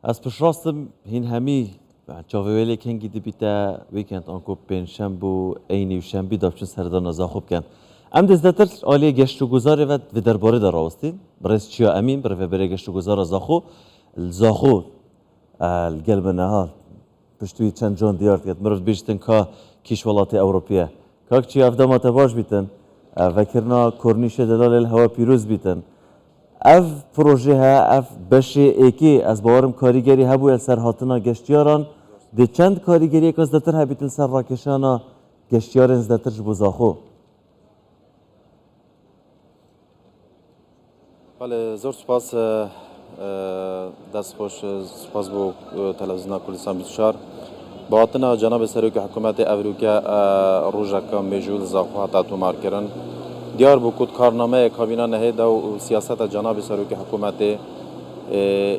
از پیش راستم هین همی چاویلی کنگی دی بیتا ویکند آنکو پنجشنبه اینی و شنبه داشتن سردان از خوب کن. ام دزدتر عالی گشت و گذاره و درباره در راستین. برای چیا امین برای گشت و گذار از الزاخو القلب نهار پشتوی چند جان دیارت کرد. مرد بیشتن که کشورات اروپیه. که چی افدام تواج بیتن و کرنا کرنیش دلال الهوا پیروز بیتن. اف پروژه ها اف بشه ایکی از باورم کاریگری هبوی سر هاتنا گشتیاران ده چند کاریگری یک از دتر هبیتن سر راکشانا گشتیار از دتر جبوزاخو. بله زور سپاس دست خوش سپاس بو تلویزیون کردستان 24 با هاتنا جناب سروک حکومت امریکا روزا میجول زاخو تا تومار کردن دیار بو کد کارنامه کابینه نهیده و سیاست جناب سروک حکومت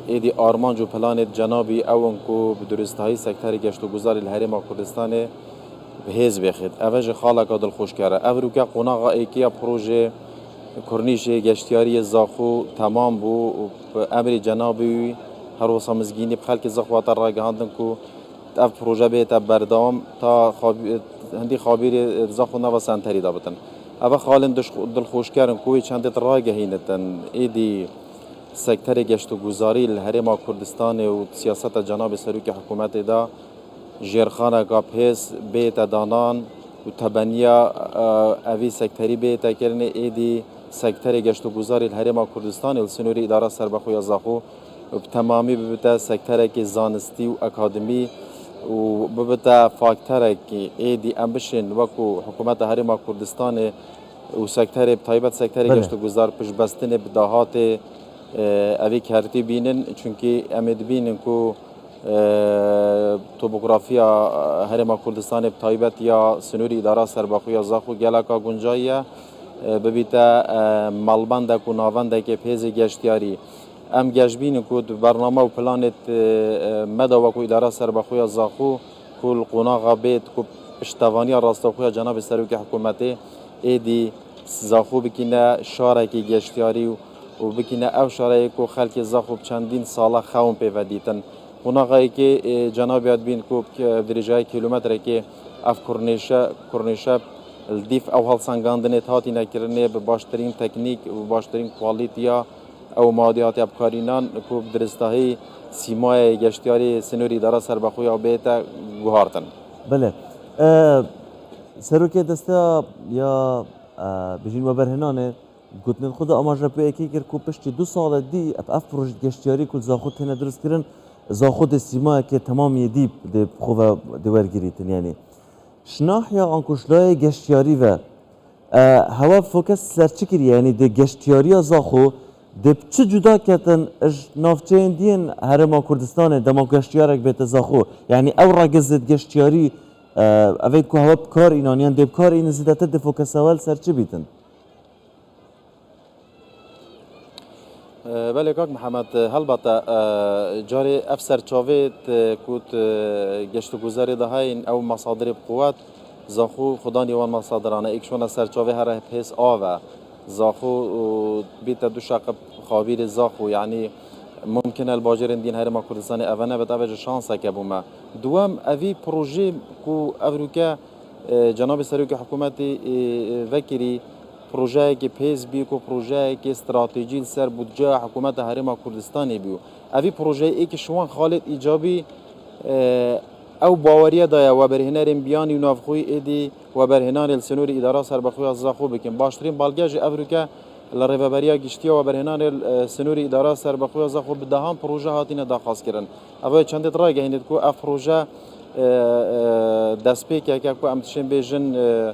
ایدی آرمان جو پلان جنابی اون کو بدرستایی سکتر گشت و گذار الهرم کردستان بهز بخید اوج خالق دل خوش کرده امریکا قناغ ایکیا پروژه کرنیش گشتیاری زاخو تمام بو امر جنابی هر وسام مزگینی بخلک زاخو تا راگهاندن کو اف پروژه بیت بردام تا هندی خابیر زاخو نوا سنتری دابتن اوا خالن دل خوش کردن کوی چند راگهینتن ایدی سکتر گشت و گذاری الهرم کردستان و سیاست جناب سروک حکومت دا جرخانه گاپیس بیت دانان و تبنیا اوی سکتری بیت کرنه ایدی سکتر گشت و گذاری الهرم کردستان السنوری اداره سربخوی زاخو و تمامی ببتا سکتر که زانستی و اکادمی و ببتا فاکتر که ایدی امبشن وکو حکومت هرم کردستان و سکتر تایبت سکتر گشت و گذار پش بستن بداهات اوی کرتی بینن چونکه امید بینن کو توپوگرافیا هرم کردستان تایبت یا سنوری اداره سربخوی زاخو گلکا گنجاییه ببیتا مالبند کو ناوند که پیز گشتیاری ام گشبین کو برنامه و پلانت مدا و کو اداره سربخوی زاخو کل قناغ بیت کو پشتوانی راستخوی جناب سروک حکومت ایدی زاخو بکنه شارکی گشتیاری و بکنه او شارعی کو خلک زاخو چندین ساله خوم پیودیتن قناغی که جناب یاد بین کو درجه کیلومتر که اف کرنیشه الدیف او هل سنگاندنه تاتی نکرنه به باشترین تکنیک و باشترین کوالیتیا او مادیات ابکارینان کو درستاهی سیمای گشتیاری سنوری داره سربخوی او بیتا گوهارتن. بله سروکی دسته یا بجین و برهنانه گوتن خدا آماج رپی اکی کر کو پشتی 2 سال دی اف پروژه گشتیاری کل زاخود تنه درست کرن زاخود سیمای که تمامی دیب دی خواه دوارگیریتن یعنی شناح یا آنکوشلای گشتیاری و هوا فوکس سرچی کری یعنی دی گشتیاری زاخو دی چه جدا کتن نافچه دین هرما کردستان دما گشتیارک بیت زاخو یعنی او را گزد گشتیاری اوید که هوا بکار اینانیان دی بکار این زیدتر دی فوکس اول سرچی بیتن بله کاک محمد هلبته جاری افسر چاوید کود گشت و گذاری ده های او مصادر قوت زاخو خدا نیوان مصادرانه ایکشون سرچاوی هر پیس آوه زاخو بیت دو شق خابیر زاخو یعنی ممکن الباجرین دین هر ما کردستان اوانه به توجه شانسه که بومه دوام اوی پروژه کو امریکا جناب سروک حکومت وکری پروژه که پیز بی کو پروژه که استراتژی سر بودجه حکومت هرم کردستان بیو اوی پروژه ای که شوان خالد ایجابی او باوریه دایا و برهنر بیانی نافخوی ایدی و برهنر السنور اداره سربخوی از زاخو بکن باشترین بالگاج امریکا لریبریا گشتیا و برهنر السنور اداره سربخوی از زاخو بدهم پروژه هاتین داخواست کردن اوی چند درای گهیند کو اف پروژه دست پیک که کو امتشن بیژن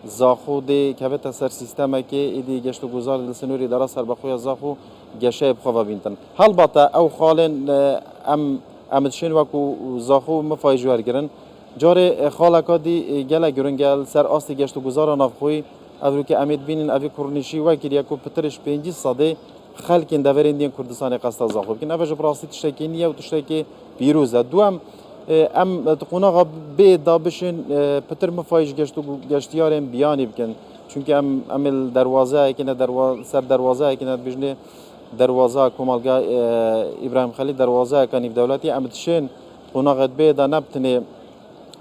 زاخو دی که سر سیستم که ایدی گشت و گذار السنور اداره سربخوی زاخو گشه بخوا بینتن حال باتا او خالن امتشن وکو زاخو مفایجوار گرن جاره خالکا دی گله گرنگل سر آستی گشت و گذار نافخوی او که امید بینن اوی کرنیشی وکر یکو پترش 5 ساده خلکین دورین دین کردستان قصد زاخو بکن اوی جبراستی تشتکی نیه و تشتکی پیروزه دوام ام تقوناغا بی دابشن پتر مفایج گشتیارم بیانی بکن چونکه ام دروازه اکنه سر دروازه اکنه بجنه دروازه کمالگاه ابراهیم خلیل دروازه کنیف دولتی امتشین قناغت بیدا نبتنه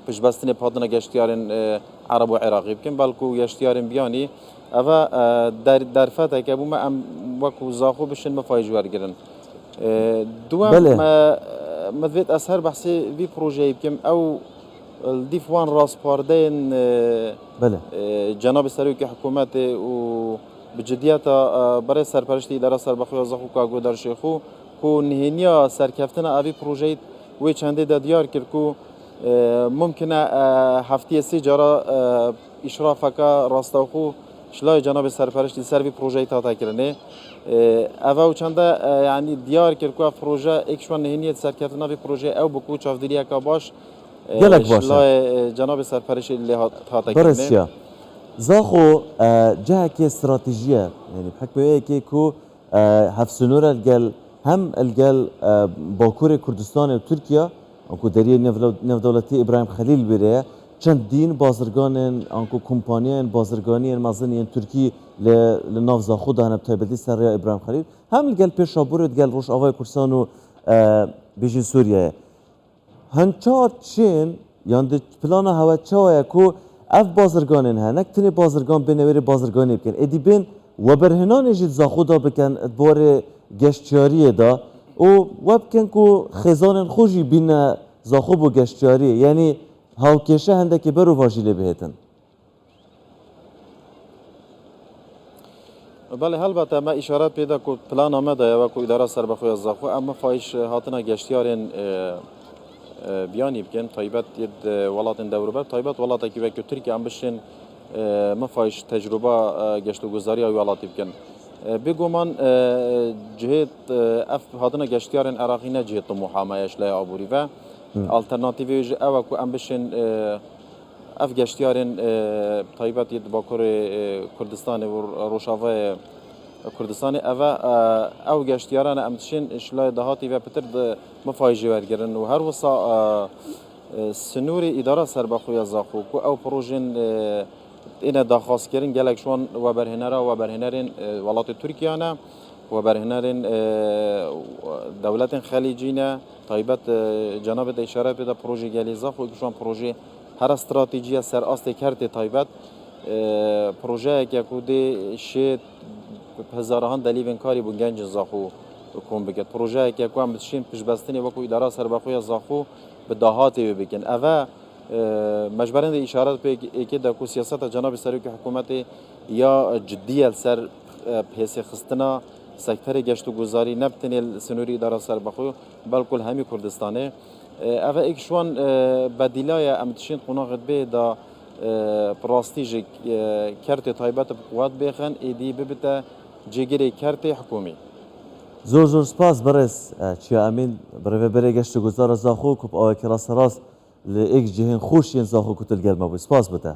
پشبستن پادنا گشتیارن عرب و عراقی بکن بلکو گشتیارن بیانی اوا در فتح که بوم ام وکو زاخو بشن مفایجوار گرن دوام بله. مدویت اثر بحثی وی پروژه بکم او دیفوان راس پاردین بله جناب سروک حکومت و بجدیت برای سرپرستی اداره سربخوی زاخو کاگو در شیخو کو نهینیا سرکفتن آبی پروژه وی چنده دیار کرد کو ممکنه هفته سی جارا اشراف کا راستاخو شلای جناب سرپرستی سروی پروژه تا کرنه اوه چنده یعنی دیار کرد کو پروژه اکشوان نهینیت سرکفتن آبی پروژه او بکو چافدریه کا باش گلک باشه شلای جناب سرپرستی لی تا کرنه برسیا زاخو جهة كي استراتيجية يعني بحكم هيك كو هفسنورة الجل هم الجل باكور كردستان وتركيا انكو دريه نف دولتي ابراهيم خليل بيريه چند دين بازرگانن انكو كومبانيان بازرگانيان مازنين تركي لناف زاخو دهنا بتايبتي سريا ابراهيم خليل هم الجل بيشابور الجل روش اوای كرسانو بيجين سوريا هنچار چين يعني پلانا هوا چاوه کو اف بازرگانن ها نکتنی بازرگان بنویری بازرگانی بکن ادی بین و برهنان جید زاخودا بکن ادبار گشتیاریه دا و وبکن کو خزان خوشی بین زاخوب و گشتیاریه یعنی هاوکشه هنده که برو واجیله بهتن بله البته ما اشارات پیدا کو پلان آمده و کو اداره سربخوی زاخو اما فایش هاتنا گشتیارن بیانی بکن تایبت ید ولاتن دوروبر تایبت ولاتا کی وکو ترکیه ام بشین مفایش تجربه گشت و گذاری ای ولاتی بکن بگومان جهت اف هاتنا گشتیارن عراقی نه جهت محامایش لای عبوری و آلترناتیوی او کو ام بشین اف گشتیارن تایبت ید باکور کردستان و روشاوه کردستان او گشتیاران امتشین اشلای دهاتی و پتر مفایجی ورگرن و هر وسا سنوری اداره سربخوی زاخو کو او پروژن اینه داخواست کردن گلک شون و برهنرا و برهنرین ولات ترکیه نه و برهنرین دولت خلیجی نه تایبت جناب اشاره به پروژه گلی زاخو که شون پروژه هر استراتژی سر است کرد تایبت پروژه که کودی شید هزاران دلیل کاری بو گنج زاخو کوم بگید پروژه که کوم بتشین پیش بستنی و کو اداره سربخوی زاخو به دهاتی بگن اوه مجبورند اشارات به که د کو سیاست جناب سروک حکومت یا جدی سر پیس خستنا سکتر گشت و گذاری نبتنیل سنوری اداره سربخوی بلکل همی کردستانه اوه اکشوان بدیلای امتشین قناغت به دا پراستیج کرت تایبت بقوات بخن ایدی ببته جگری کرت حکومی زور زور سپاس برس چی امین برای بره گشت گذار زاخو کب آوه کلاس راست لإيك جهن خوش ين زاخو كتل قلمه سپاس بته